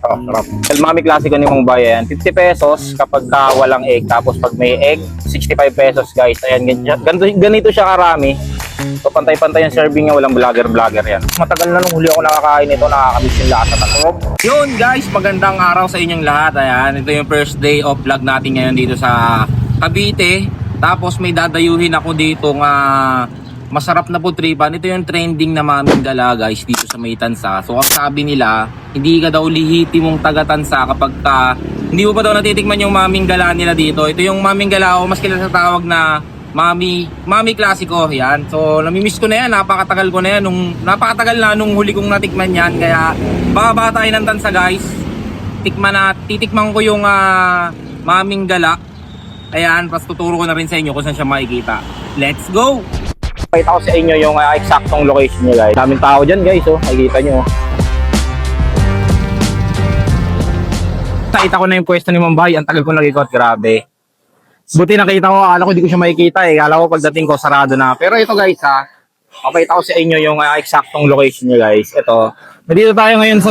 Oh, sarap. Mami Classico ni Mong Bay, ayan. 50 pesos kapag walang egg. Tapos pag may egg, 65 pesos guys. Ayan, ganito siya karami. So pantay-pantay yung serving niya, walang vlogger yan. Matagal na nung huli ako nakakain nito, nakakamiss yung lasa talaga. Yun guys, magandang araw sa inyong lahat. Ayan, ito yung first day of vlog natin ngayon dito sa Cavite. Tapos may dadayuhin ako dito nga masarap na putripan. Ito yung trending na maming gala guys dito sa may Tansa. So ang sabi nila, hindi ka daw lihiti mong taga Tansa kapag hindi mo pa daw natitikman yung maming gala nila dito. Ito yung maming gala o mas kilala sa tawag na Mami Classico. Yan. So namimiss ko na yan, napakatagal ko na yan, napakatagal na nung huli kong natikman yan. Kaya bababa tayo ng Tansa guys. Titikman ko yung maming gala. Ayan, pas tuturo ko na rin sa inyo kung saan siya makikita. Let's go! Pakita ko sa inyo yung eksaktong location nyo guys. Daming tao dyan guys, oh. Makikita nyo. Nakita ko na yung pwesto ni Ma'am Bay. Ang tagal ko nag-ikot, grabe. Buti nakita ko, akala ko di ko siya makikita eh. Akala ko pagdating ko sarado na. Pero ito guys ha, pakita ko sa inyo yung eksaktong location nyo guys. Ito. Nandito tayo ngayon sa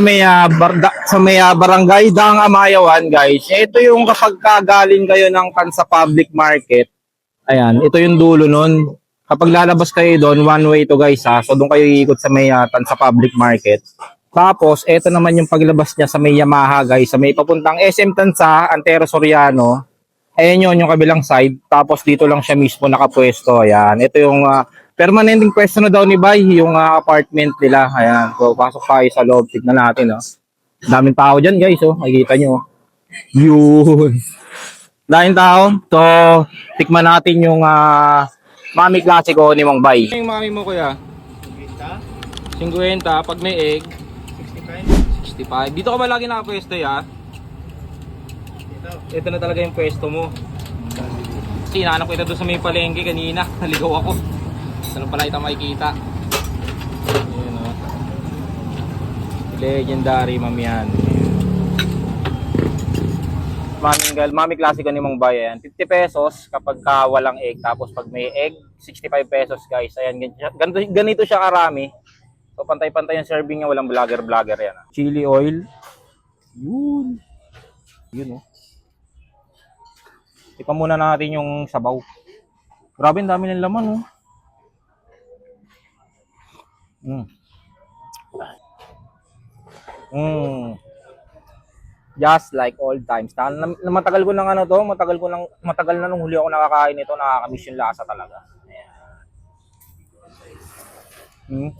may barangay Daang Amayawan guys. Ito yung kapag galing kayo ng Tansa Public Market. Ayan, ito yung dulo nun. Kapag lalabas kayo doon, one way to guys ha. So doon kayo iikot sa may Tansa Public Market. Tapos, ito naman yung paglabas niya sa may Yamaha guys. Sa may papuntang SM Tansa, Antero Soriano. Ayan yun, yung kabilang side. Tapos dito lang siya mismo nakapwesto. Ayan, ito yung permanenteng pwesto na daw ni Bay, yung apartment nila. Ayan, so pasok tayo sa loob. Tignan natin. Daming tao dyan guys. Makikita nyo. Yun. Daming tao. So, tikman natin yung Mami Classico ni Mang Bay. Yung mami mo kuya? 50. 50. Pag may egg? 65. Dito ka ba lagi nakapwesto ya? Ito na talaga yung pwesto mo. Kasi inaanap ko ito doon sa may palengke kanina. Naligaw ako. Saan pala ito makikita? Ayan o. Legendary ma'am yan. Mami Classico ni Mang Bay, ayan. 50 pesos kapag walang egg. Tapos pag may egg, 65 pesos guys. Ayan, ganito siya karami. So pantay-pantay yung serving niya, walang vlogger yan. Chili oil. Yun. Yun o. Tikman muna natin yung sabaw. Grabe, ang dami ng laman Just like old times. Matagal ko nang matagal na nung huli ako nakakain nito, nakakamiss yung lasa talaga. Ayan.